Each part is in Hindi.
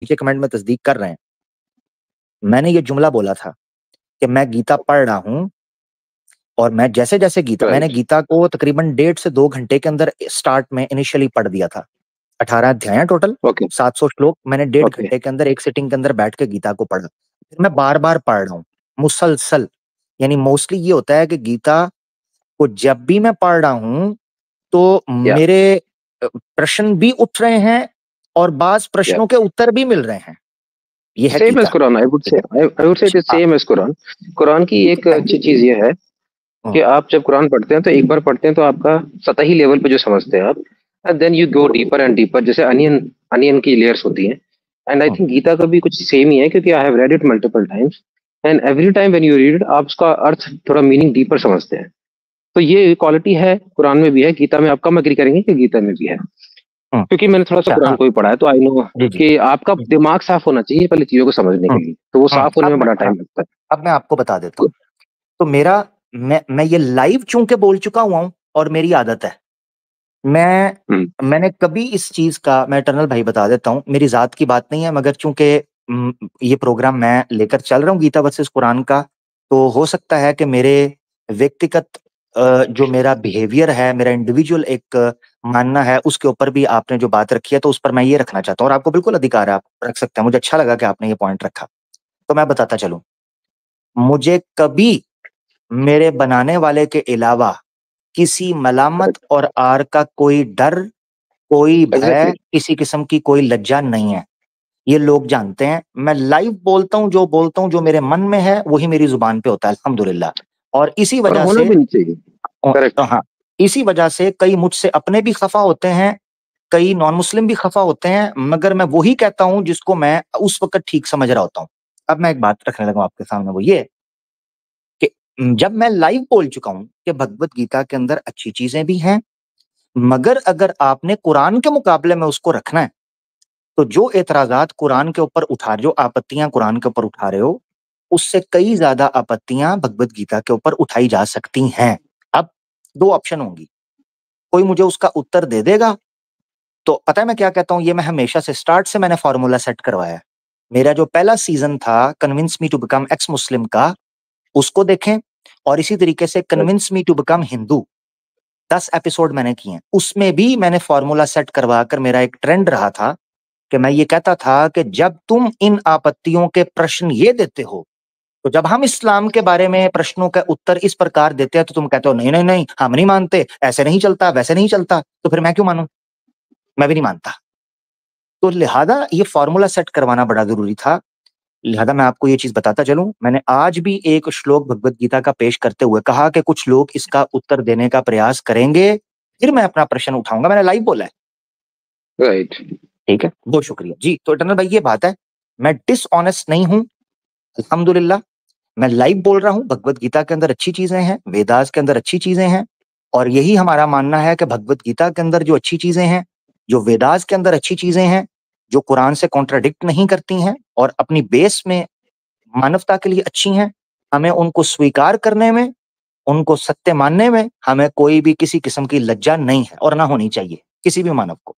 नीचे कमेंट में तस्दीक कर रहे हैं। मैंने ये जुमला बोला था कि मैं गीता पढ़ रहा हूँ और मैं जैसे-जैसे मैंने राइट। गीता को तकरीबन 1.5 से 2 घंटे के अंदर स्टार्ट में इनिशियली पढ़ दिया था। 18 अध्याय हैं टोटल, ओके, 700 श्लोक मैंने 1.5 ओके, घंटे के अंदर एक सिटिंग के अंदर बैठ के गीता को पढ़ा। फिर मैं बार-बार पढ़ रहा हूँ, मुसलसल। यानी मोस्टली ये होता है कि गीता को जब भी मैं पढ़ रहा हूँ, तो या, मेरे प्रश्न भी उठ रहे हैं और बाज़ या। प्रश्नों के उत्तर भी मिल रहे हैं। ये है same as Gita, Quran, I would ठीक से है? I would say it is हाँ, सेम एज़ कुरान। कुरान की ठीक एक है। अच्छी चीज़ ये है हुँ, कि आप जब कुरान पढ़ते हैं तो एक बार पढ़ते हैं तो आपका सतही लेवल पे जो समझते हैं आप, and then you go deeper and deeper, जैसे अनियन अनियन की लेयर्स होती हैं। And I hmm, think Gita का भी कुछ सेम ही है, क्योंकि I have read it multiple times, and every time when you read it आप उसका अर्थ थोड़ा मीनिंग डीपर समझते हैं। तो ये क्वालिटी है, कुरान में भी है, गीता में आप कम एग्री करेंगे कि गीता में भी है। हुँ। क्योंकि मैंने थोड़ा-सा अच्छा, कुरान हाँ। को भी पढ़ा है, तो आई नो जी, जी। कि आपका हुँ, दिमाग साफ होना चाहिए पहले चीज़ों को समझने के हुँ, लिए, तो वो हुँ। साफ होने अब में मैं बड़ा हाँ, टाइम लगता है। अब मैं आपको बता देता हूँ। तो मैं ये लाइव चूँकि बोल चुका हुआ हूँ और मेरी आदत है। हुँ, मैंने कभी इस चीज़ का मैं इटर्नल भाई बता देता हूँ, मेरी ज़ात की बात नहीं है मगर चूँकि ये प्रोग्राम मैं लेकर चल रहा हूँ गीता वर्सेस कुरान का, तो हो सकता है कि मेरे व्यक्तिगत जो मेरा बिहेवियर है, मेरा इंडिविजुअल एक मानना है, उसके ऊपर भी आपने जो बात रखी है, तो उस पर मैं ये रखना चाहता हूँ और आपको बिल्कुल अधिकार है, आप रख सकते हैं। मुझे अच्छा लगा कि आपने ये पॉइंट रखा। तो मैं बताता चलूँ, मुझे कभी मेरे बनाने वाले के अलावा किसी मलामत करेक्ट, और आर का कोई डर, कोई एग्ज़ैक्टली। भय, किसी किस्म की कोई लज्जा नहीं है। ये लोग जानते हैं, मैं लाइव बोलता हूँ, जो मेरे मन में है, वही मेरी ज़ुबान पे होता है अल्हम्दुलिल्लाह। और इसी और वजह होना से भी नहीं चाहिए। करेक्ट। हाँ, इसी वजह से कई मुझसे अपने भी खफ़ा होते हैं, कई नॉन मुस्लिम भी खफ़ा होते हैं, मगर मैं वही कहता हूँ जिसको मैं उस वक़्त ठीक समझ रहा होता हूँ। अब मैं एक बात रखने लगा हूँ आपके सामने, वो ये कि जब मैं लाइव बोल चुका हूँ कि भगवत गीता के अंदर अच्छी चीज़ें भी हैं, मगर अगर आपने कुरान के मुकाबले में उसको रखना है, तो जो एतराज़ात कुरान के ऊपर जो आपत्तियाँ कुरान के ऊपर उठा रहे हो, उससे कई ज़्यादा आपत्तियाँ भगवत गीता के ऊपर उठाई जा सकती हैं। अब 2 ऑप्शन होंगी, कोई मुझे उसका उत्तर दे देगा, तो पता है मैं क्या कहता हूँ, ये मैं हमेशा से स्टार्ट से मैंने फ़ॉर्मूला सेट करवाया है। मेरा जो पहला सीज़न था convince me to become ex Muslim का, उसको देखें और इसी तरीके से right, convince me to become Hindu 10 episode मैंने किए हैं। उसमें भी मैंने फ़ॉर्मूला सेट करवा कर मेरा एक ट्रेंड रहा था कि मैं ये कहता था कि जब तुम इन आपत्तियों के प्रश्न ये देते हो, तो जब हम इस्लाम के बारे में प्रश्नों का उत्तर इस प्रकार देते हैं, तो तुम कहते हो नहीं, नहीं, नहीं, हम नहीं मानते, ऐसे नहीं चलता, वैसे नहीं चलता, तो फिर मैं क्यों मानूँ? मैं भी नहीं मानता। तो लिहाज़ा ये फ़ॉर्मूला सेट करवाना बड़ा ज़रूरी था। लिहाज़ा मैं आपको ये चीज़ बताता चलूँ, मैंने आज भी एक श्लोक भगवद गीता का पेश करते हुए कहा कि कुछ लोग इसका उत्तर देने का प्रयास करेंगे, फिर मैं अपना प्रश्न उठाऊँगा, मैंने लाइव बोला है। राइट। ठीक है? बहुत शुक्रिया। जी, तो इटर्नल भाई ये बात है, मैं डिसऑनेस्ट नहीं हूँ, अल्हम्दुलिल्लाह। मैं लाइव बोल रहा हूँ, भगवद गीता के अंदर अच्छी चीज़ें हैं, वेदास के अंदर अच्छी चीज़ें हैं और यही हमारा मानना है कि भगवद गीता के अंदर जो अच्छी चीज़ें हैं, जो वेदास के अंदर अच्छी चीज़ें हैं, जो कुरान से कॉन्ट्राडिक्ट नहीं करती हैं और अपनी बेस में मानवता के लिए अच्छी हैं, हमें उनको स्वीकार करने में, उनको सत्य मानने में हमें कोई भी किसी किस्म की लज्जा नहीं है और ना होनी चाहिए, किसी भी मानव को।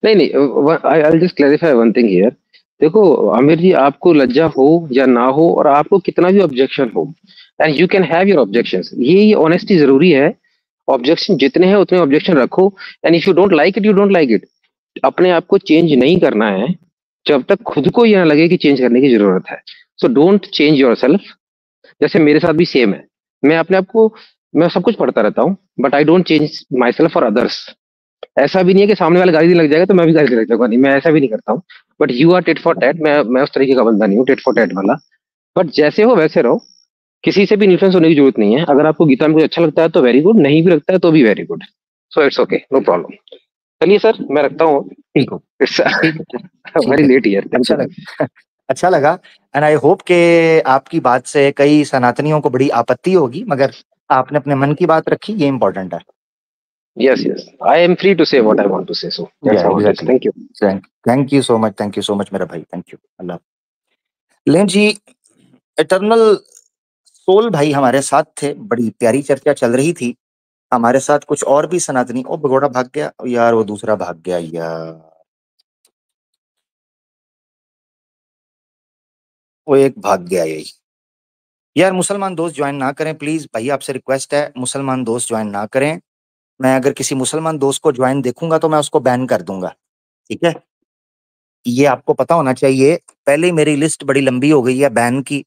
नहीं, नहीं, I will just clarify one thing here. देखो आमिर जी, आपको लज्जा हो या ना हो और आपको कितना भी ऑब्जेक्शन हो, and you can have your objections, ये ऑनेस्टी ज़रूरी है। ऑब्जेक्शन जितने हैं उतने ऑब्जेक्शन रखो, and if you don't like it, you don't like it. अपने आप को चेंज नहीं करना है, जब तक खुद को ये ना लगे कि चेंज करने की ज़रूरत है। So don't change yourself. जैसे मेरे साथ भी सेम है। मैं अपने आप को मैं सब कुछ पढ़ता रहता हूँ, but I don't change my self for others. ऐसा भी नहीं है कि सामने वाला गाली देने लग जाएगा तो मैं भी गाली देने लग जाऊँगा, नहीं, मैं ऐसा भी नहीं करता हूँ। But you are tit for tat, मैं उस तरीके का बंदा नहीं हूँ, टिट फॉर टैट वाला। बट जैसे हो वैसे रहो, किसी से भी इन्फ्लुएंस होने की ज़रूरत नहीं है। अगर आपको गीता में कुछ अच्छा लगता है तो वेरी गुड, नहीं भी लगता है तो भी very good. So it's okay, no problem. चलिए सर, मैं रखता हूँ। ठीक हो इट्स ठीक है, ठीक वेरी है। Let here. थैंक अच्छा यू सर। लगा अच्छा लगा एंड आई होप कि आपकी बात से कई सनातनियों को बड़ी आपत्ति होगी, मगर आपने अपने मन की बात रखी, ये इम्पोर्टेंट है। Yes, yes, I am free to say what I want to say, so that's या how it is. Exactly. Thank you. Thank you so much मेरा भाई, थैंक यू। अल्लाह लें जी, इटर्नल सोल भाई हमारे साथ थे, बड़ी प्यारी चर्चा चल रही थी। हमारे साथ कुछ और भी सनातनी भगोड़ा भाग गया यार, वो दूसरा भाग गया यार। वो एक भाग गया यही। यार मुसलमान दोस्त ज्वाइन ना करें प्लीज, भाई आपसे रिक्वेस्ट है, मुसलमान दोस्त ज्वाइन ना करें। मैं अगर किसी मुसलमान दोस्त को ज्वाइन देखूंगा तो मैं उसको बैन कर दूंगा, ठीक है? ये आपको पता होना चाहिए। पहले ही मेरी लिस्ट बड़ी लंबी हो गई है बैन की।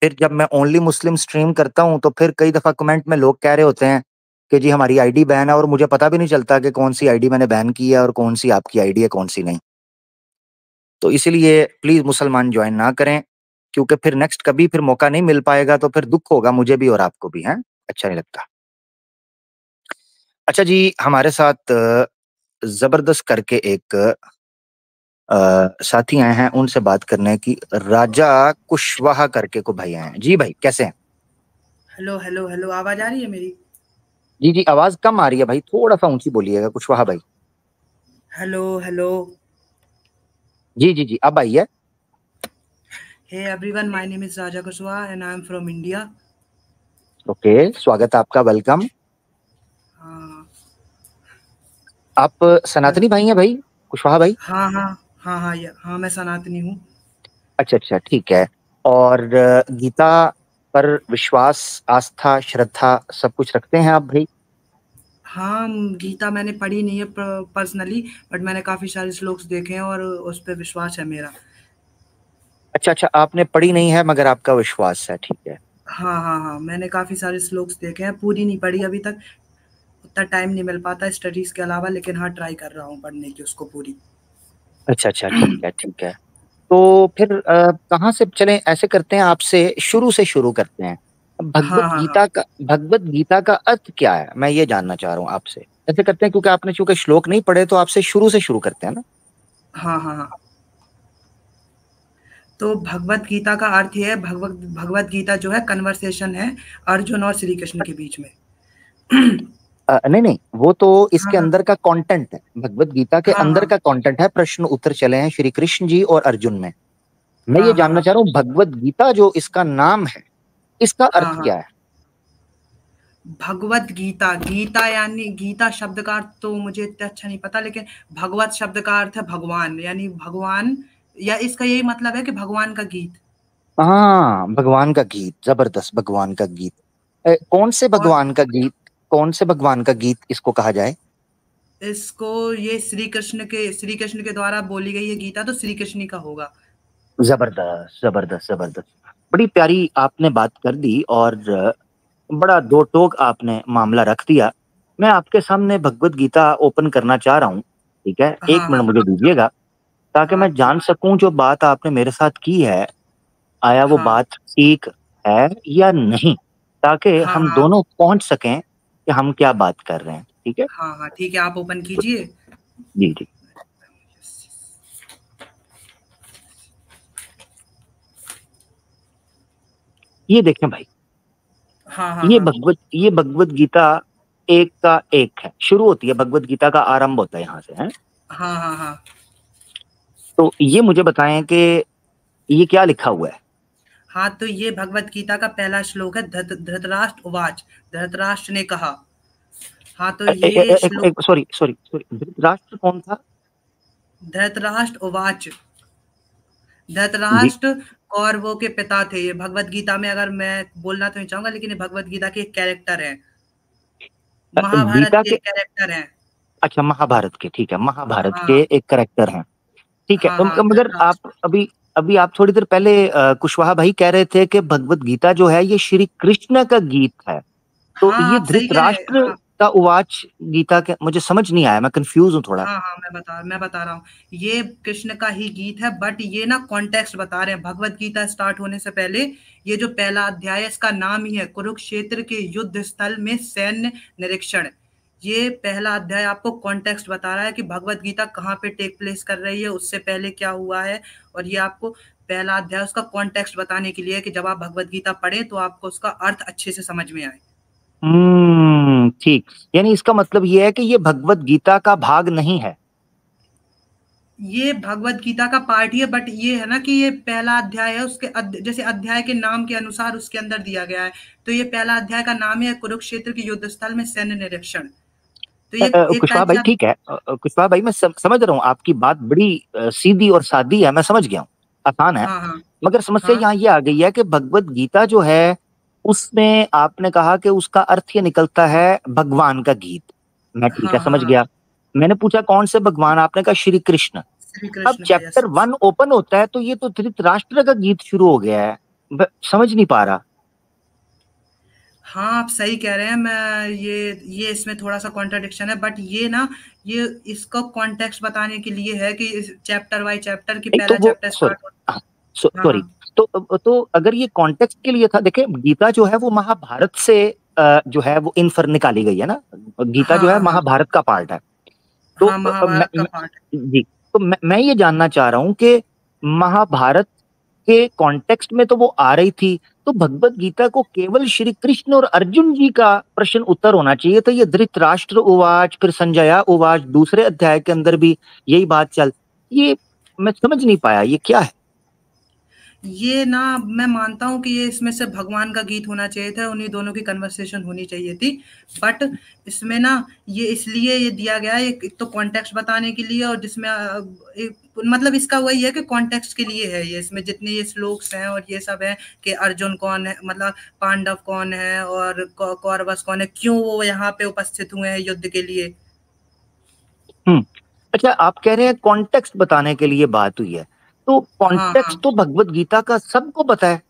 फिर जब मैं ओनली मुस्लिम स्ट्रीम करता हूँ तो फिर कई दफा कमेंट में लोग कह रहे होते हैं कि जी हमारी आईडी बैन है, और मुझे पता भी नहीं चलता कि कौन सी आईडी मैंने बैन की है और कौन सी आपकी आईडी है, कौन सी नहीं। तो इसीलिए प्लीज मुसलमान ज्वाइन ना करें, क्योंकि फिर नेक्स्ट कभी फिर मौका नहीं मिल पाएगा तो फिर दुख होगा मुझे भी और आपको भी, है अच्छा नहीं लगता। अच्छा जी, हमारे साथ जबरदस्त करके एक साथी आए हैं, उनसे बात करने की। राजा कुशवाहा करके को भाई आए हैं। जी भाई कैसे हैं? हेलो हेलो हेलो, आवाज आ रही है मेरी? जी जी, आवाज कम आ रही है भाई, थोड़ा सा ऊंची बोलिएगा कुशवाहा भाई। Hello hello. जी जी जी, अब आई है। Hey everyone, my name is Raja Kushwaha and I am from India. Okay, स्वागत है आपका, वेलकम। हाँ आप सनातनी भाई हैं भाई, कुशवाहा भाई? हाँ हाँ हाँ हाँ हाँ, मैं सनातनी हूँ। अच्छा अच्छा, ठीक है। और गीता पर विश्वास, आस्था, श्रद्धा सब कुछ रखते हैं आप भाई? हाँ, गीता मैंने पढ़ी नहीं है पर्सनली, बट मैंने काफ़ी सारे श्लोक्स देखे हैं और उस पर विश्वास है मेरा। अच्छा अच्छा, आपने पढ़ी नहीं है मगर आपका विश्वास है, ठीक है। हाँ हाँ हाँ, मैंने काफ़ी सारे श्लोक्स देखे हैं, पूरी नहीं पढ़ी अभी तक, उतना टाइम नहीं मिल पाता स्टडीज़ के अलावा, लेकिन हाँ ट्राई कर रहा हूँ पढ़ने की उसको पूरी। अच्छा अच्छा, ठीक है ठीक है। तो फिर कहाँ से चलें? ऐसे करते हैं, आपसे शुरू करते हैं। हाँ हाँ हाँ भगवत गीता का अर्थ क्या है, मैं ये जानना चाह रहा हूँ आपसे। ऐसे करते हैं, क्योंकि आपने चूंकि श्लोक नहीं पढ़े तो आपसे शुरू करते हैं ना। हाँ हाँ हाँ। तो भगवत गीता का अर्थ ये है, भगवत गीता जो है कन्वर्सेशन है अर्जुन और श्री कृष्ण के बीच में। नहीं नहीं, वो तो हाँ इसके हाँ अंदर का कंटेंट है, भगवत गीता के हाँ अंदर हाँ का कंटेंट है। प्रश्न उत्तर चले हैं श्री कृष्ण जी और अर्जुन में। मैं ये हाँ हाँ जानना हाँ चाह रहा हूँ, भगवत गीता जो इसका नाम है, इसका हाँ अर्थ हाँ। क्या है? भगवत गीता, गीता यानी गीता शब्द का अर्थ तो मुझे इतना अच्छा नहीं पता, लेकिन भगवत शब्द का अर्थ है भगवान, यानी भगवान, या इसका यही मतलब है कि भगवान का गीत। हाँ, भगवान का गीत, जबरदस्त, भगवान का गीत। कौन से और भगवान का गीत, कौन से भगवान का गीत इसको कहा जाए? इसको ये श्री कृष्ण के द्वारा बोली गई है गीता, तो श्री कृष्ण ही का होगा। जबरदस्त जबरदस्त जबरदस्त, बड़ी प्यारी आपने बात कर दी, और बड़ा दो टोक आपने मामला रख दिया। मैं आपके सामने भगवत गीता ओपन करना चाह रहा हूँ, ठीक है? एक हाँ मिनट हाँ मुझे दीजिएगा, ताकि हाँ मैं जान सकूं जो बात आपने मेरे साथ की है, आया वो हाँ बात ठीक है या नहीं, ताकि हाँ हम हाँ दोनों पहुंच सकें कि हम क्या बात कर रहे हैं, ठीक है? हाँ हाँ, ठीक है, आप ओपन कीजिए। जी जी, ये देखें भाई, हाँ हाँ हाँ ये भगवत गीता एक का एक है, शुरू होती है, भगवत गीता का आरंभ होता है यहाँ से, है? हाँ हाँ हाँ तो ये मुझे बताएं कि ये क्या लिखा हुआ है? हाँ। तो ये भगवत गीता का पहला श्लोक है, धृतराष्ट्र उवाच, धृतराष्ट्र ने कहा। हाँ, तो ये श्लोक, सॉरी सॉरी सॉरी, धृतराष्ट्र कौन था? धृतराष्ट्र उवाच, जी, धृतराष्ट्र कौरवों के पिता थे। ये भगवत गीता में, अगर मैं बोलना तो नहीं चाहूंगा, लेकिन ये भगवत गीता के एक कैरेक्टर है, महाभारत गीता के के, एक कैरेक्टर हैं। अच्छा महाभारत के, ठीक है, महाभारत के हाँ एक करेक्टर हैं, ठीक है। हाँ हाँ, मगर धृतराष्ट्र। आप अभी अभी आप थोड़ी देर पहले कुशवाहा भाई कह रहे थे कि भगवत गीता जो है ये श्री कृष्ण का गीत है, तो हाँ, ये आप सही कह रहे हैं। धृतराष्ट्र हाँ का उवाच गीता के, मुझे समझ नहीं आया, मैं कंफ्यूज हूँ थोड़ा। हाँ हाँ, मैं बता रहा हूँ। ये कृष्ण का ही गीत है, बट ये ना कॉन्टेक्स्ट बता रहे हैं। भगवत गीता स्टार्ट होने से पहले ये जो पहला अध्याय है, इसका नाम ही है कुरुक्षेत्र के युद्ध स्थल में सैन्य निरीक्षण। ये पहला अध्याय आपको कॉन्टेक्स्ट बता रहा है कि भगवत गीता कहाँ पे टेक प्लेस कर रही है, उससे पहले क्या हुआ है। और ये आपको पहला अध्याय उसका कॉन्टेक्स्ट बताने के लिए है कि जब आप भगवत गीता पढ़े तो आपको उसका अर्थ अच्छे से समझ में आए। ठीक, यानी इसका मतलब ये है कि ये भगवत गीता का भाग नहीं है। ये भगवत गीता का पार्ट ही है, बट ये है ना कि ये पहला अध्याय है, उसके जैसे अध्याय के नाम के अनुसार उसके अंदर दिया गया है। तो ये पहला अध्याय का नाम है कुरुक्षेत्र के युद्ध स्थल में सैन्य निरीक्षण। तो ये एक कुशवाहा टाइप भाई से ठीक है, कुशवाहा भाई मैं समझ रहा हूँ, आपकी बात बड़ी सीधी और सादी है, मैं समझ गया हूँ, आसान है। हाँ हाँ मगर समस्या हाँ यहाँ ये आ गई है कि भगवत गीता जो है उसमें आपने कहा कि उसका अर्थ ये निकलता है भगवान का गीत। मैं ठीक है, हाँ हाँ समझ हाँ, गया। मैंने पूछा कौन से भगवान, आपने कहा श्री कृष्ण। श्री अब कृष्ण का, यस। चैप्टर 1 ओपन होता है तो ये तो धृतराष्ट्र का गीत शुरू हो गया है। समझ नहीं पा रहा। हाँ, आप सही कह रहे हैं। मैं ये इसमें थोड़ा सा कॉन्ट्रडिक्शन है, बट ये ना, ये इसको कॉन्टेक्स्ट बताने के लिए है कि चैप्टर बाय चैप्टर की नहीं तो पहला वो चैप्टर सॉरी, स्टार्ट होता है। हाँ सॉरी। हाँ तो अगर ये कॉन्टेक्स्ट के लिए था, देखिए गीता जो है वो महाभारत से जो है वो इन्फर निकाली गई है ना। गीता हाँ जो है हाँ हाँ महाभारत का पार्ट है। तो हाँ, महाभारत का पार्ट है। जी, तो मैं ये जानना चाह रहा हूँ कि महाभारत के कॉन्टेक्स्ट में तो वो आ रही थी, तो भगवत गीता को केवल श्री कृष्ण और अर्जुन जी का प्रश्न उत्तर होना चाहिए था। ये धृतराष्ट्र उवाच, फिर संजया उवाच, दूसरे अध्याय के अंदर भी यही बात चल, ये मैं समझ नहीं पाया ये क्या है। ये ना, मैं मानता हूँ कि ये इसमें से भगवान का गीत होना चाहिए था, उन्हीं दोनों की कन्वर्सेशन होनी चाहिए थी। बट इसमें ना, ये इसलिए ये दिया गया है, एक तो कॉन्टेक्स्ट बताने के लिए, और जिसमें मतलब इसका वही है कि कॉन्टेक्स्ट के लिए है ये। इसमें जितने ये श्लोक्स हैं और ये सब है कि अर्जुन कौन है, मतलब पांडव कौन है और कौरवस कौन है, क्यों वो यहाँ पे उपस्थित हुए हैं युद्ध के लिए। हम्म। अच्छा, आप कह रहे हैं कॉन्टेक्स्ट बताने के लिए बात हुई है, तो हाँ कॉन्टेक्स्ट हाँ, तो भगवत गीता का सबको पता है।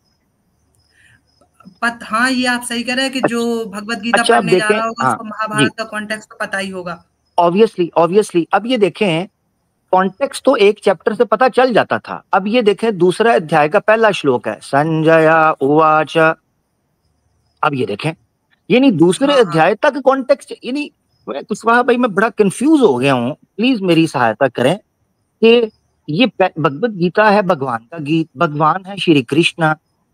हाँ, ये आप सही कह रहे हैं कि जो भगवत गीता अच्छा, अब पढ़ने जा देखें, रहा होगा हाँ उसको जी, महाभारत का कॉन्टेक्स्ट तो पता ही होगा। Obviously obviously. अब ये देखें, कॉन्टेक्स्ट तो एक चैप्टर से पता चल जाता था। अब ये देखें दूसरा अध्याय का पहला श्लोक है संजया उवाच। अब ये देखें, यानी दूसरे हाँ हाँ, अध्याय तक कॉन्टेक्स्ट, यानी कुशवाहा भाई मैं बड़ा कंफ्यूज हो गया हूँ, प्लीज मेरी सहायता करें कि ये भगवत गीता है भगवान का गीत, भगवान है श्री कृष्ण।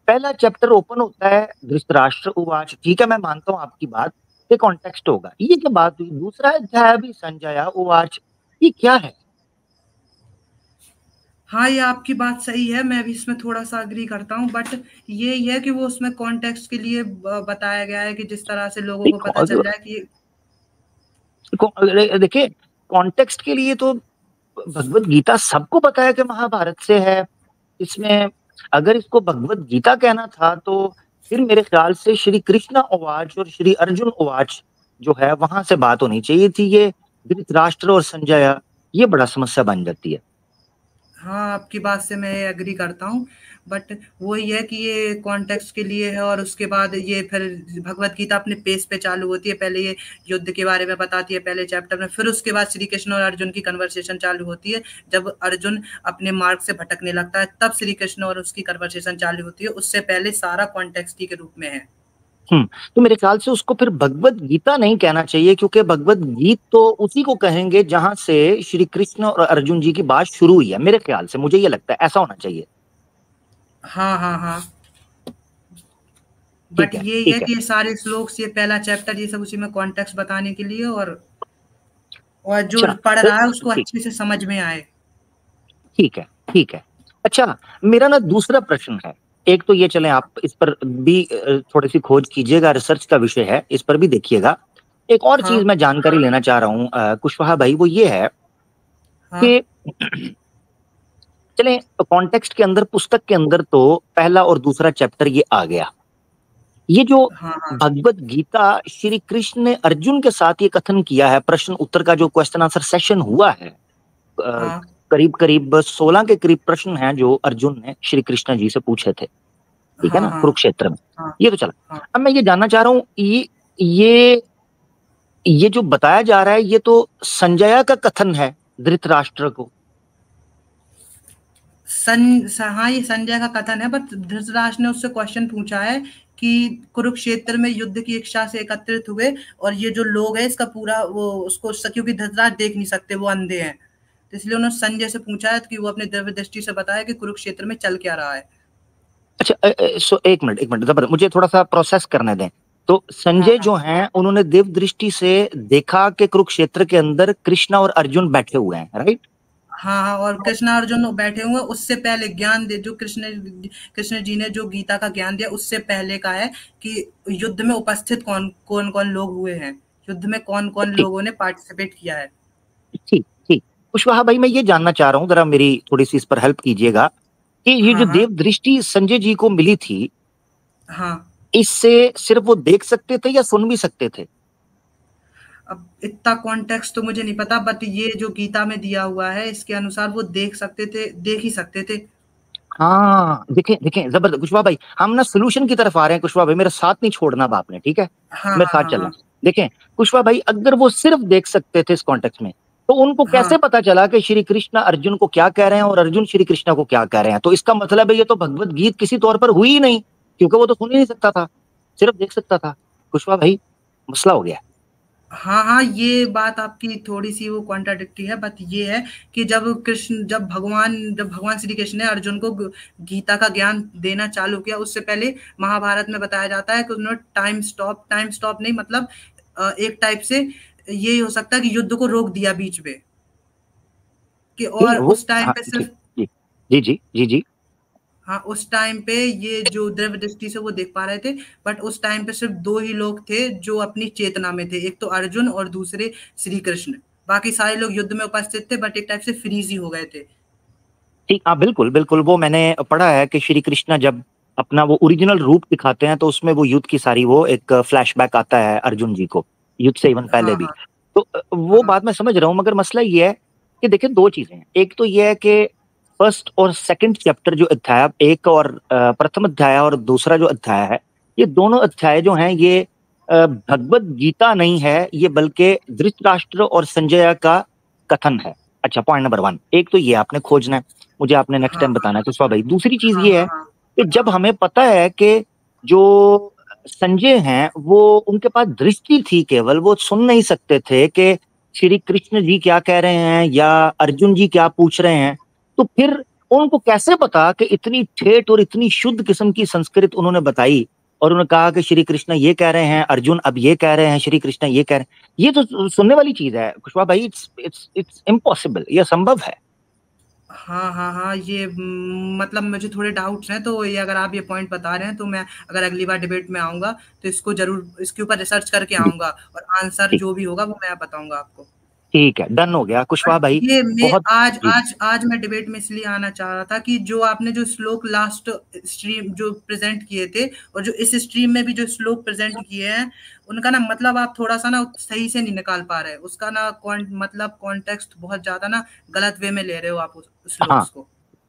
पहला चैप्टर ओपन होता है धृतराष्ट्र उवाच, ठीक है मैं मानता हूँ आपकी बात, ये कॉन्टेक्स्ट होगा। ये क्या बात हुई, दूसरा अध्याय भी संजया उवाच, ये क्या है। हाँ, ये आपकी बात सही है, मैं भी इसमें थोड़ा-सा एग्री करता हूँ, बट ये है कि वो उसमें कॉन्टेक्स्ट के लिए ब बताया गया है कि जिस तरह से लोगों को पता चल जाए कि देखिए, कॉन्टेक्स्ट के लिए तो भगवत गीता सबको पता है कि महाभारत से है। इसमें अगर इसको भगवत गीता कहना था तो फिर मेरे ख्याल से श्री कृष्ण उवाच और श्री अर्जुन उवाच जो है वहां से बात होनी चाहिए थी। ये धृतराष्ट्र और संजय, ये बड़ा समस्या बन जाती है। हाँ, आपकी बात से मैं एग्री करता हूँ, बट वही है कि ये कॉन्टेक्स्ट के लिए है, और उसके बाद ये फिर भगवत गीता अपने पेस पे चालू होती है। पहले ये युद्ध के बारे में बताती है पहले चैप्टर में, फिर उसके बाद श्री कृष्ण और अर्जुन की कन्वर्सेशन चालू होती है। जब अर्जुन अपने मार्ग से भटकने लगता है तब श्री कृष्ण और उसकी कन्वर्सेशन चालू होती है, उससे पहले सारा कॉन्टेक्स्ट ही के रूप में है। हम्म। तो मेरे ख्याल से उसको फिर भगवत गीता नहीं कहना चाहिए, क्योंकि भगवत गीत तो उसी को कहेंगे जहां से श्री कृष्ण और अर्जुन जी की बात शुरू हुई है। मेरे ख्याल से मुझे ये लगता है ऐसा होना चाहिए। हाँ हाँ हाँ, बट ठीक है, ये है ठीक है। कि ये सारे श्लोक्स, ये पहला चैप्टर, ये सब उसी में कॉन्टेक्स्ट बताने के लिए, और जो अच्छा, पढ़ तो रहा है उसको ठीक, अच्छे से समझ में आए। ठीक है, ठीक है। अच्छा, मेरा ना दूसरा प्रश्न है। एक तो ये चलें, आप इस पर भी थोड़ी सी खोज कीजिएगा, रिसर्च का विषय है, इस पर भी देखिएगा। एक और चीज हाँ मैं जानकारी लेना चाह रहा हूँ कुशवाहा भाई, वो ये है हाँ कि चलें कॉन्टेक्स्ट के अंदर, पुस्तक के अंदर तो पहला और दूसरा चैप्टर ये आ गया। ये जो हाँ हाँ भगवत गीता श्री कृष्ण ने अर्जुन के साथ ये कथन किया है, प्रश्न उत्तर का जो क्वेश्चन आंसर सेशन हुआ है, हाँ करीब करीब 16 के करीब प्रश्न हैं जो अर्जुन ने श्री कृष्ण जी से पूछे थे, ठीक है हाँ ना, हाँ कुरुक्षेत्र में। हाँ ये तो चला। हाँ, अब मैं ये जानना चाह रहा हूँ, ये ये जो बताया जा रहा है ये तो संजया का कथन है धृतराष्ट्र को। हाँ, ये संजय का कथन है, बट धृतराष्ट्र ने उससे क्वेश्चन पूछा है कि कुरुक्षेत्र में युद्ध की इच्छा से एकत्रित हुए, और ये जो लोग है इसका पूरा वो उसको, क्योंकि धृतराष्ट्र देख नहीं सकते, वो अंधे हैं, तो इसलिए उन्होंने संजय से पूछा है कि वो अपने दिव्य दृष्टि से बताया कि कुरुक्षेत्र में चल क्या रहा है। अच्छा, सो एक मिनट, एक मिनट, जबरदस्त, मुझे थोड़ा सा प्रोसेस करने दें। तो हाँ संजय हाँ जो हैं उन्होंने दिव्य दृष्टि से देखा कि कुरुक्षेत्र के अंदर कृष्णा और अर्जुन बैठे हुए हैं, राइट। हाँ हाँ, और कृष्ण अर्जुन बैठे हुए, उससे पहले ज्ञान दे जो कृष्ण जी ने जो गीता का ज्ञान दिया, उससे पहले का है कि युद्ध में उपस्थित कौन कौन कौन लोग हुए हैं, युद्ध में कौन कौन ठीक, लोगों ने पार्टिसिपेट किया है। ठीक, ठीक। कुशवाहा भाई, मैं ये जानना चाह रहा हूँ, जरा मेरी थोड़ी सी इस पर हेल्प कीजिएगा कि ये हाँ जो हाँ देव दृष्टि संजय जी को मिली थी, हाँ। इससे सिर्फ वो देख सकते थे या सुन भी सकते थे? अब इतना कॉन्टेक्स्ट तो मुझे नहीं पता, बट ये जो गीता में दिया हुआ है इसके अनुसार वो देख सकते थे, देख ही सकते थे। हाँ, देखें देखें, जबरदस्त कुशवाहा भाई, हम ना सॉल्यूशन की तरफ आ रहे हैं कुशवाहा भाई, मेरा साथ नहीं छोड़ना अब आपने, ठीक है? हाँ मेरे हाँ साथ हाँ चलें। हाँ देखें कुशवाहा भाई, अगर वो सिर्फ देख सकते थे इस कॉन्टेक्स्ट में, तो उनको हाँ। कैसे पता चला कि श्री कृष्ण अर्जुन को क्या कह रहे हैं और अर्जुन श्री कृष्ण को क्या कह रहे हैं? तो इसका मतलब है ये तो भगवत गीत किसी तौर पर हुई ही नहीं, क्योंकि वो तो सुन ही नहीं सकता था, सिर्फ देख सकता था। कुशवाहा भाई, मसला हो गया। हाँ हाँ, ये बात आपकी थोड़ी सी वो कॉन्ट्राडिक्टी है, बट ये है कि जब भगवान श्री कृष्ण ने अर्जुन को गीता का ज्ञान देना चालू किया, उससे पहले महाभारत में बताया जाता है कि उन्होंने टाइम स्टॉप नहीं, मतलब एक टाइप से ये हो सकता है कि युद्ध को रोक दिया बीच में, कि नहीं और वो उस टाइम हाँ, पे ठीक, सिर्फ जी, जी, जी, जी, जी। हाँ, उस टाइम पे ये जो द्रव्य दृष्टि से वो देख पा रहे थे, बट उस टाइम पे सिर्फ 2 ही लोग थे जो अपनी चेतना में थे, एक तो अर्जुन और दूसरे श्री कृष्ण। बाकी सारे लोग युद्ध में उपस्थित थे, बट एक टाइप से फ्रीज ही हो गए थे। ठीक, हाँ, बिल्कुल, बिल्कुल, वो मैंने पढ़ा है कि श्री कृष्ण जब अपना वो ओरिजिनल रूप दिखाते हैं, तो उसमें वो युद्ध की सारी वो एक फ्लैशबैक आता है अर्जुन जी को, युद्ध से इवन पहले हाँ, भी। हाँ, तो वो हाँ, बात मैं समझ रहा हूँ, मगर मसला ये है कि देखिए 2 चीज़ें हैं। एक तो ये है कि फर्स्ट और सेकंड चैप्टर जो अध्याय, एक और प्रथम अध्याय और दूसरा जो अध्याय है, ये दोनों अध्याय जो हैं ये भगवद गीता नहीं है, ये बल्कि धृतराष्ट्र और संजय का कथन है। अच्छा, पॉइंट नंबर 1, एक तो ये आपने खोजना है, मुझे आपने नेक्स्ट हाँ, टाइम बताना है कुशवाहा भाई। दूसरी चीज़ हाँ, ये हाँ, है हाँ, कि जब हमें पता है कि जो संजय हैं, वो उनके पास दृष्टि थी केवल, वो सुन नहीं सकते थे कि श्री कृष्ण जी क्या कह रहे हैं या अर्जुन जी क्या पूछ रहे हैं, तो फिर उनको कैसे पता कि इतनी ठेठ और इतनी शुद्ध किस्म की संस्कृत उन्होंने बताई और उन्होंने कहा कि श्री कृष्ण ये कह रहे हैं, अर्जुन अब ये कह रहे हैं, श्री कृष्ण ये कह रहे हैं। ये तो सुनने वाली चीज़ है कुशवाहा भाई, इट्स इम्पॉसिबल, ये असंभव है। हाँ, हाँ, हाँ, ये मतलब मुझे थोड़े डाउट्स हैं, तो ये अगर आप ये पॉइंट बता रहे हैं, तो मैं अगर अगली बार डिबेट में आऊँगा, तो इसको ज़रूर इसके ऊपर रिसर्च करके जी, आऊँगा, और आंसर ठीक, जो भी होगा वो मैं बताऊँगा आपको। ठीक है, डन हो गया बट कुशवाहा भाई। ये मैं बहुत आज जी, आज आज मैं डिबेट में इसलिए आना चाह रहा था कि जो आपने जो श्लोक लास्ट स्ट्रीम जो प्रेजेंट किए थे, और जो इस स्ट्रीम में भी जो श्लोक प्रेजेंट किए हैं, उनका ना मतलब आप थोड़ा सा ना सही से नहीं निकाल पा रहे, उसका ना मतलब कॉन्टेक्स्ट बहुत ज्यादा ना गलत वे में ले रहे हो आप उस हाँ, श्लोक्स को।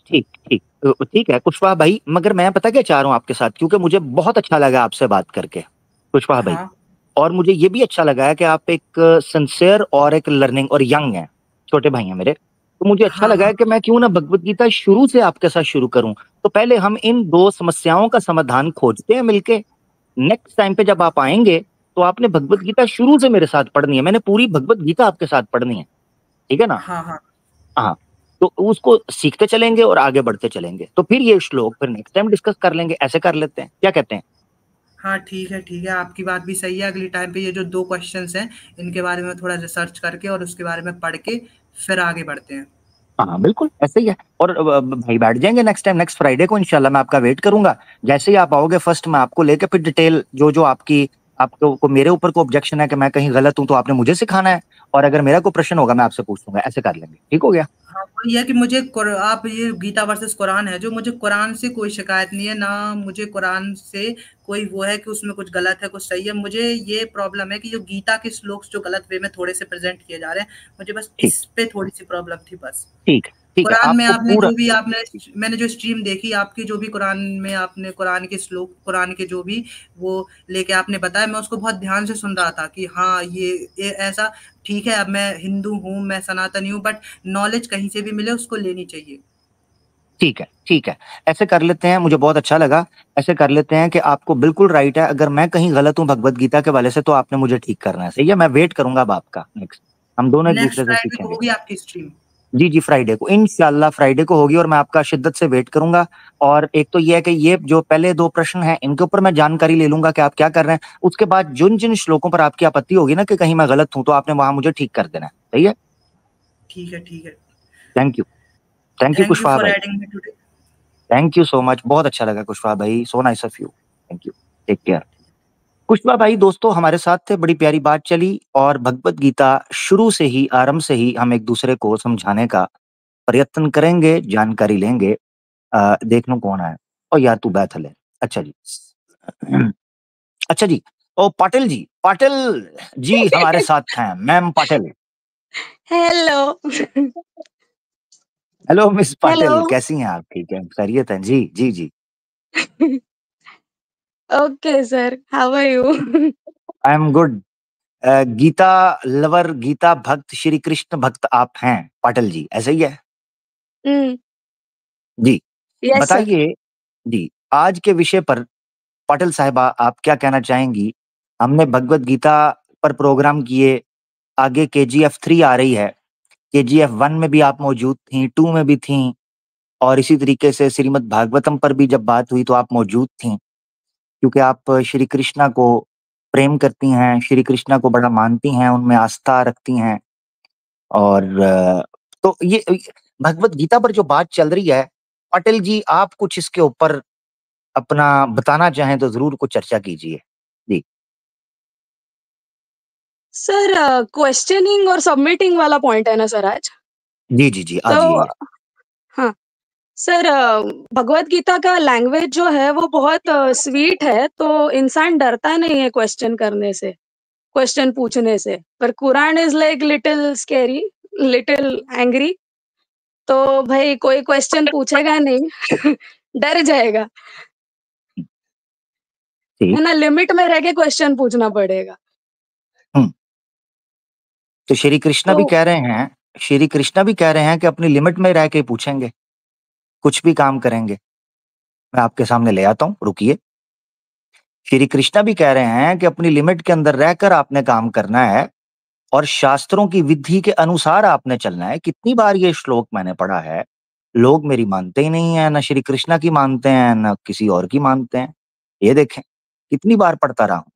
ठीक, ठीक, ठीक है कुशवाहा भाई, मगर मैं पता क्या चाह रहा हूँ आपके साथ, क्योंकि मुझे बहुत अच्छा लगा आपसे बात करके, कुशवाहा भाई। हाँ और मुझे ये भी अच्छा लगा है कि आप एक सिंसियर और एक लर्निंग और यंग हैं, छोटे भाई हैं मेरे। तो मुझे अच्छा हाँ लगा हाँ है कि मैं क्यों ना भगवत गीता शुरू से आपके साथ शुरू करूँ। तो पहले हम इन 2 समस्याओं का समाधान खोजते हैं मिलके। नेक्स्ट टाइम पे जब आप आएँगे, तो आपने भगवत गीता शुरू से मेरे साथ पढ़नी है। मैंने पूरी भगवत गीता आपके साथ पढ़नी है, ठीक है ना? हाँ हाँ हाँ, तो उसको सीखते चलेंगे और आगे बढ़ते चलेंगे। तो फिर ये श्लोक फिर नेक्स्ट टाइम डिस्कस कर लेंगे, ऐसे कर लेते हैं। क्या कहते हैं? हाँ, ठीक है, ठीक है, आपकी बात भी सही है। अगली टाइम पे ये जो 2 क्वेश्चंस हैं, इनके बारे में थोड़ा रिसर्च करके और उसके बारे में पढ़ के फिर आगे बढ़ते हैं। हाँ, बिल्कुल, ऐसे ही है। और भाई बैठ जाएँगे नेक्स्ट टाइम, नेक्स्ट फ्राइडे को इंशाल्लाह मैं आपका वेट करूँगा। जैसे ही आप आओगे फर्स्ट मैं आपको लेके फिर डिटेल जो-जो आपको को मेरे ऊपर कोई ऑब्जेक्शन है कि मैं कहीं गलत हूँ, तो आपने मुझे सिखाना है और अगर मेरा कोई प्रश्न होगा मैं आपसे पूछ लूँगा, ऐसे कर लेंगे। ठीक हो गया? हाँ, वही है कि मुझे आप ये गीता वर्सेस कुरान है, जो मुझे कुरान से कोई शिकायत नहीं है, ना मुझे कुरान से कोई वो है कि उसमें कुछ गलत है, कुछ सही है। मुझे ये प्रॉब्लम है कि जो गीता के श्लोक्स जो गलत वे में थोड़े से प्रेजेंट किए जा रहे हैं, मुझे बस ठीक, इस पे थोड़ी सी प्रॉब्लम थी बस। ठीक है, ठीक है। कुरान में आपको आपने पूरा जो भी आपने मैंने जो स्ट्रीम देखी आपकी, जो भी कुरान में आपने कुरान के श्लोक, कुरान के जो भी वो लेके आपने बताया, मैं उसको बहुत ध्यान से सुन रहा था कि हाँ ये ऐसा ठीक है। अब मैं हिंदू हूँ, मैं सनातनी हूँ, बट नॉलेज कहीं से भी मिले उसको लेनी चाहिए। ठीक है, ठीक है। ऐसे कर लेते हैं, मुझे बहुत अच्छा लगा। ऐसे कर लेते हैं कि आपको बिल्कुल राइट है, अगर मैं कहीं गलत हूँ भगवत गीता के वाले से तो आपने मुझे ठीक करना है, सही है? मैं वेट करूँगा अब आपका नेक्स्ट। हम दोनों नेक्स्ट एक-दूसरे से फ्राइडे को सीखेंगे। होगी आपकी स्ट्रीम। जी, जी, फ्राइडे को, इंशाल्लाह फ्राइडे को होगी और मैं आपका शिद्दत से वेट करूँगा। और एक तो ये है कि ये जो पहले 2 प्रश्न हैं, इनके ऊपर मैं जानकारी ले लूँगा कि आप क्या कर रहे हैं। उसके बाद जिन-जिन श्लोकों पर आपकी आपत्ति होगी ना कि कहीं मैं गलत हूँ, तो आपने वहाँ मुझे ठीक कर देना है। सही है? ठीक है, ठीक है। Thank you. Thank you thank you Kushwaha for भाई। Adding me today. Thank you so much. बहुत अच्छा लगा कुशवाहा भाई। So nice of you. Thank you. Take care. Kushwaha भाई दोस्तों हमारे साथ थे, बड़ी प्यारी बात चली और भगवत गीता शुरू से ही, आरंभ से ही हम एक-दूसरे को समझाने का प्रयत्न करेंगे, जानकारी लेंगे। देख लूं कौन आया। ओ यार तू बैठल है। अच्छा जी। अच्छा जी। ओ पाटिल जी, पाटिल जी हमारे साथ हैं, ma'am Patil. Hello. Hello miss hello. Patil, कैसी हैं आप? ठीक है, खैरियत है जी? जी जी। Okay sir, how are you? I am good. Gita lover, Gita भक्त, श्री कृष्ण भक्त आप हैं पाटिल जी, ऐसा ही है? जी। Yes sir. बताइए जी, आज के विषय पर पाटिल साहिबा आप क्या कहना चाहेंगी? हमने भगवत गीता पर प्रोग्राम किए, आगे केजीएफ 3 आ रही है, केजीएफ 1 में भी आप मौजूद थीं, 2 में भी थीं, और इसी तरीके से श्रीमद् भागवतम पर भी जब बात हुई तो आप मौजूद थीं, क्योंकि आप श्री कृष्णा को प्रेम करती हैं, श्री कृष्णा को बड़ा मानती हैं, उनमें आस्था रखती हैं। और तो ये भगवत गीता पर जो बात चल रही है, पाटिल जी आप कुछ इसके ऊपर अपना बताना चाहें तो ज़रूर कुछ चर्चा कीजिए। जी। सर क्वेश्चनिंग और सबमिटिंग वाला पॉइंट है ना सर आज? जी, जी, जी, तो आज यही है। हाँ, सर भगवत गीता का लैंग्वेज जो है वो बहुत स्वीट है, तो इंसान डरता नहीं है क्वेश्चन करने से, क्वेश्चन पूछने से। पर Quran is like little scary, little angry. तो भाई कोई क्वेश्चन पूछेगा नहीं, डर जाएगा। ठीक। है ना? लिमिट में रह के क्वेश्चन पूछना पड़ेगा। हुँ। तो श्री कृष्णा भी तो कह रहे हैं, श्री कृष्णा भी कह रहे हैं कि अपनी लिमिट में रह के पूछेंगे, कुछ भी काम करेंगे। मैं आपके सामने ले आता हूँ, रुकिए। श्री कृष्णा भी कह रहे हैं कि अपनी लिमिट के अंदर रहकर आपने काम करना है और शास्त्रों की विधि के अनुसार आपने चलना है। कितनी बार ये श्लोक मैंने पढ़ा है, लोग मेरी मानते ही नहीं है, ना श्री कृष्णा की मानते हैं, ना किसी और की मानते हैं। ये देखें, कितनी बार पढ़ता रहा हूँ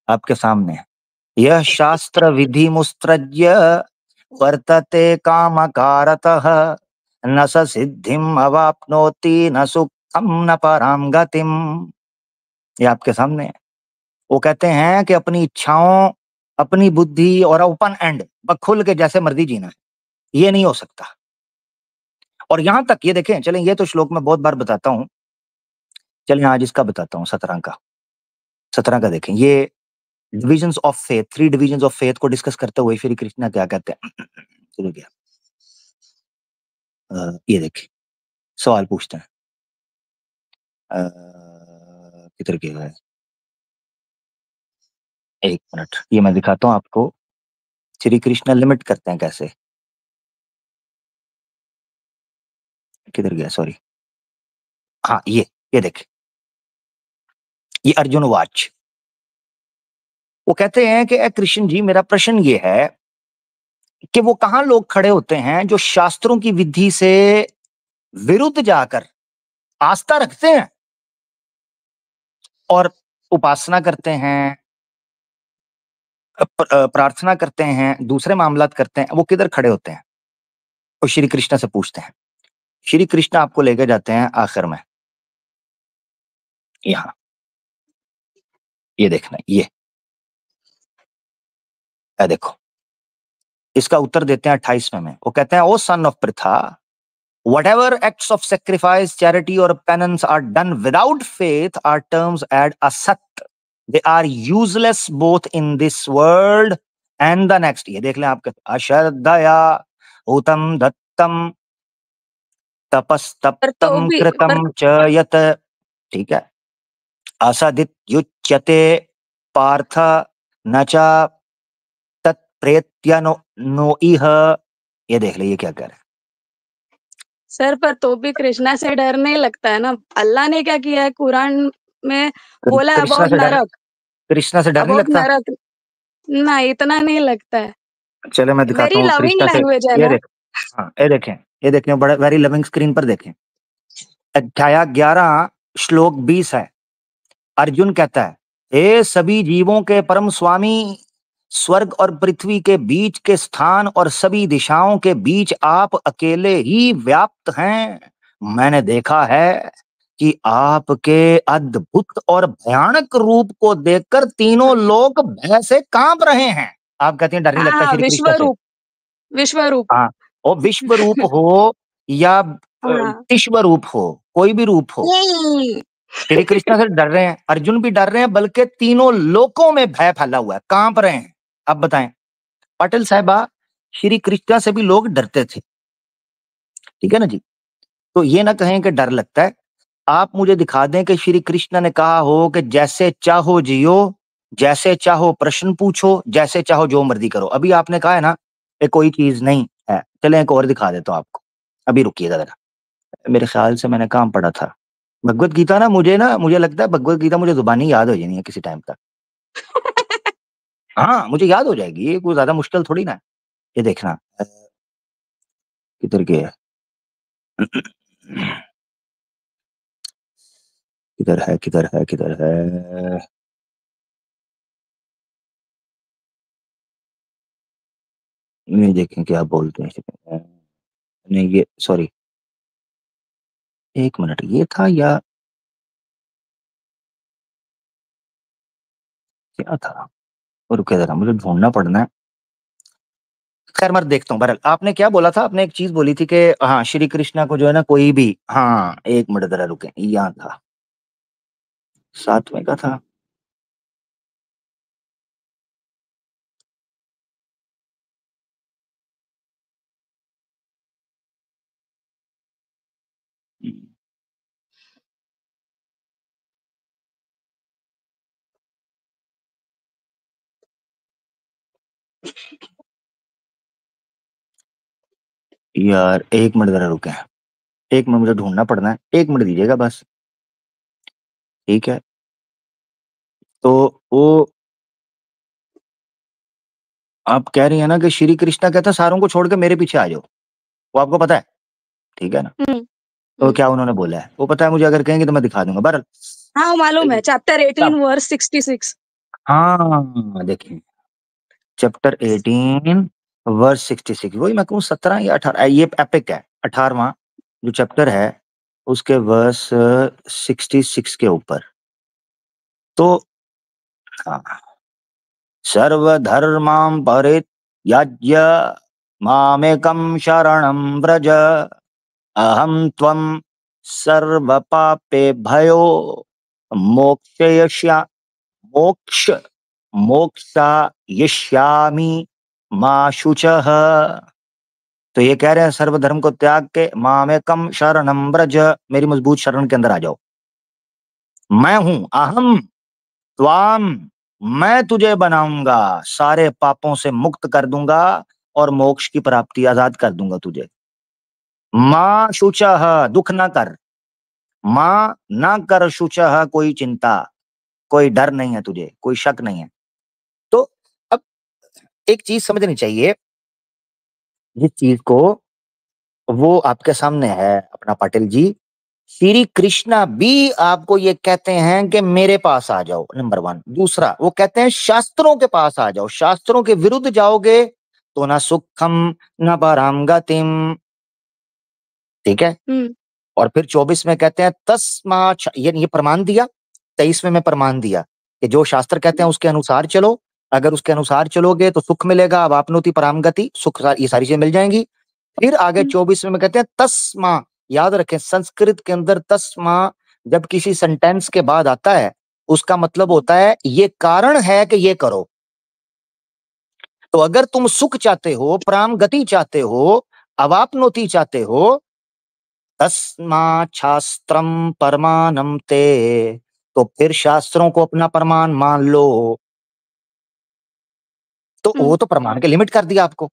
आपके सामने। यह शास्त्र विधि मुस्त्रज्य वर्तते कामकारतः न स सिद्धिम अवाप्नोति न सुखम न पराम गतिम। ये आपके सामने है। वो कहते हैं कि अपनी इच्छाओं, अपनी बुद्धि और ओपन एंड खुल के जैसे मर्जी जीना है, ये नहीं हो सकता। और यहां तक ये देखें, चलें ये तो श्लोक में बहुत बार बताता हूं, चलिए आज इसका बताता हूं 17 का। 17 का देखें, ये divisions of faith, 3 divisions of faith को डिस्कस करते हुए श्री कृष्ण क्या कहते हैं। चलो गया। ये देखिए, सवाल पूछते हैं। किधर गया है? एक मिनट, ये मैं दिखाता हूं आपको, श्री कृष्ण लिमिट करते हैं कैसे। किधर गया? सॉरी। हाँ, ये देख, ये अर्जुन वाच। वो कहते हैं कि कृष्ण जी, मेरा प्रश्न ये है कि वो कहां लोग खड़े होते हैं जो शास्त्रों की विधि से विरुद्ध जाकर आस्था रखते हैं और उपासना करते हैं, प्रार्थना करते हैं, दूसरे मामलात करते हैं, वो किधर खड़े होते हैं? वो श्री कृष्ण से पूछते हैं। श्री कृष्ण आपको लेके जाते हैं आखिर में, यहाँ ये देखना, ये देखो, इसका उत्तर देते हैं 28वें में। वो कहते हैं, O son of Pritha, whatever acts of sacrifice, charity or penance are done without faith are terms as asat. They are useless both in this world and the next. ये देख लें आपके, अश्रद्धया उतम दत्तम पर तो तपस्तप्तम भी कृतम च यत, ठीक है, असदित्युच्यते पार्थ न च तत्प्रेत्य नो इह। ये देख ले, ये क्या कह रहे हैं। सर, पर तो भी कृष्णा से डर नहीं लगता है ना? अल्लाह ने क्या किया है कुरान में? बोला कृष्णा अबाउट से डर, नरक, कृष्णा से डर नहीं अबाउट लगता? नरक। ना, इतना नहीं लगता है। चलो मैं दिखाता वेरी हूँ लविंग कृष्णा से। लैंग्वेज है ये ना? देख, हाँ ये देखें बड़ा वेरी लविंग, स्क्रीन पर देखें। अध्याय 11 श्लोक 20 है। अर्जुन कहता है, हे सभी जीवों के परम स्वामी, स्वर्ग और पृथ्वी के बीच के स्थान और सभी दिशाओं के बीच आप अकेले ही व्याप्त हैं। मैंने देखा है कि आपके अद्भुत और भयानक रूप को देखकर तीनों लोग भय से कांप रहे हैं। आप कहते हैं डर नहीं हाँ लगता हाँ, श्री कृष्ण से? विश्वरूप, विश्वरूप। हाँ, और विश्व रूप हो या हाँ। विश्व रूप हो, कोई भी रूप हो, श्री कृष्ण से डर रहे हैं, अर्जुन भी डर रहे हैं, बल्कि तीनों लोकों में भय फैला हुआ है, कांप रहे हैं। अब बताएं पाटिल साहिबा, श्री कृष्ण से भी लोग डरते थे, ठीक है ना जी। तो ये ना कहें कि डर लगता है। आप मुझे दिखा दें कि श्री कृष्ण ने कहा हो कि जैसे चाहो जियो, जैसे चाहो प्रश्न पूछो, जैसे चाहो जो मर्जी करो। अभी आपने कहा है ना ये कोई चीज नहीं है, चले एक और दिखा देता हूं आपको। अभी रुकिएगा जरा, मेरे ख्याल से मैंने कहाँ पढ़ा था भगवत गीता ना, मुझे लगता है भगवत गीता मुझे जुबानी याद हो जानी है किसी टाइम तक। हाँ मुझे याद हो जाएगी, ये कोई ज्यादा मुश्किल थोड़ी ना है। ये देखना किधर गया, किधर है किधर है किधर है। नहीं देखें क्या बोलते हैं, नहीं ये सॉरी, एक मिनट, ये था या क्या था, और रुके जरा मुझे ढूंढना पड़ना है। खैर मैं देखता हूँ। बहरहाल आपने क्या बोला था, आपने एक चीज बोली थी कि हाँ श्री कृष्णा को जो है ना कोई भी, हाँ एक मिनट जरा रुके, यहाँ था 7वें का था। यार एक मिनट जरा रुके, एक मिनट मुझे ढूंढना पड़ना है, एक मिनट दीजिएगा बस, ठीक है। तो वो आप कह रही है ना कि श्री कृष्णा कहता सारों को छोड़ के मेरे पीछे आ जाओ, वो आपको पता है, ठीक है ना। तो क्या उन्होंने बोला है वो पता है मुझे, अगर कहेंगे तो मैं दिखा दूंगा। बहरहाल हाँ मालूम है, चैप्टर 18 वर्स 66। हाँ देखिए चैप्टर 18 वर्स 66, वही मैं कहूँ 17 या 18, ये एपिक है 18वां जो चैप्टर है उसके वर्स 66 के ऊपर। तो हाँ, सर्वधर्मां परित्याज्य मामेकं शरणं व्रज, अहं त्वं सर्वपापेभ्यो मोक्षयिष्या मोक्ष मोक्षयिष्यामि मा शुचः। तो ये कह रहे हैं सर्वधर्म को त्याग के मामेकं शरणं व्रज, मेरी मजबूत शरण के अंदर आ जाओ। मैं हूं अहम त्वाम, मैं तुझे बनाऊंगा, सारे पापों से मुक्त कर दूंगा और मोक्ष की प्राप्ति आजाद कर दूंगा तुझे। मां शुचः, दुख ना कर, मां ना कर शुचः, कोई चिंता, कोई डर नहीं है तुझे, कोई शक नहीं है। तो अब एक चीज समझनी चाहिए, जिस चीज को वो आपके सामने है अपना पाटिल जी, श्री कृष्णा भी आपको ये कहते हैं कि मेरे पास आ जाओ, नंबर 1। दूसरा वो कहते हैं शास्त्रों के पास आ जाओ, शास्त्रों के विरुद्ध जाओगे तो ना सुखम ना पराम गतिम, ठीक है। और फिर 24 में कहते हैं तस्मा, ये प्रमाण दिया। 23 में प्रमाण दिया कि जो शास्त्र कहते हैं उसके अनुसार चलो, अगर उसके अनुसार चलोगे तो सुख मिलेगा, अब आपनोति पराम गति, सुख, ये सारी चीजें मिल जाएंगी। फिर आगे 24 में कहते हैं तस्मा, याद रखें संस्कृत के अंदर तस्मा जब किसी सेंटेंस के बाद आता है उसका मतलब होता है ये कारण है कि ये करो। तो अगर तुम सुख चाहते हो, पराम गति चाहते हो, अवापनोति चाहते हो, तस्मा शास्त्रम परमानम ते, तो फिर शास्त्रों को अपना प्रमाण मान लो। तो वो तो प्रमाण के लिमिट कर दिया आपको।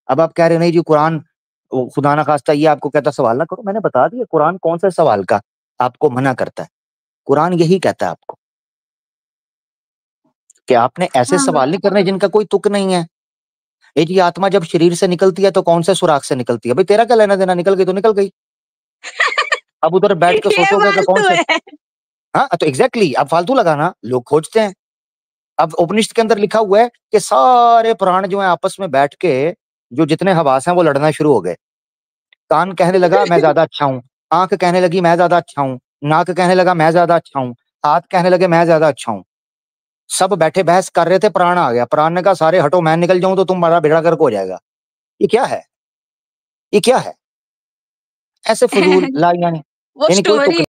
अब आप कह रहे नहीं जी कुरान खुदा ना खास्ता ये आपको कहता सवाल ना करो, मैंने बता दिया कुरान कौन सा सवाल का आपको मना करता है। कुरान यही कहता है आपको कि आपने ऐसे सवाल नहीं करने जिनका कोई तुक नहीं है। ये जी आत्मा जब शरीर से निकलती है तो कौन से सुराख से निकलती है, भाई तेरा क्या लेना देना, निकल गई तो निकल गई। अब उधर बैठ के सोचोगे कि कौन से, हाँ तो एग्जैक्टली अब फालतू लगाना, लोग खोजते हैं। अब उपनिषद के अंदर लिखा हुआ है कि सारे प्राण जो है आपस में बैठ के जो जितने हवास हैं वो लड़ना शुरू हो गए। कान कहने लगा मैं ज्यादा अच्छा हूँ, आंख कहने लगी मैं ज्यादा अच्छा हूँ, नाक कहने लगा मैं ज्यादा अच्छा हूँ, हाथ कहने लगे मैं ज्यादा अच्छा हूँ। सब बैठे बहस कर रहे थे, प्राण आ गया, प्राण ने कहा सारे हटो, मैं निकल जाऊं तो तुम बड़ा बेड़ा गर्क हो जाएगा। ये क्या है, ये क्या है। ऐसे फजूल ला यानी वो कोई स्टोरी तुक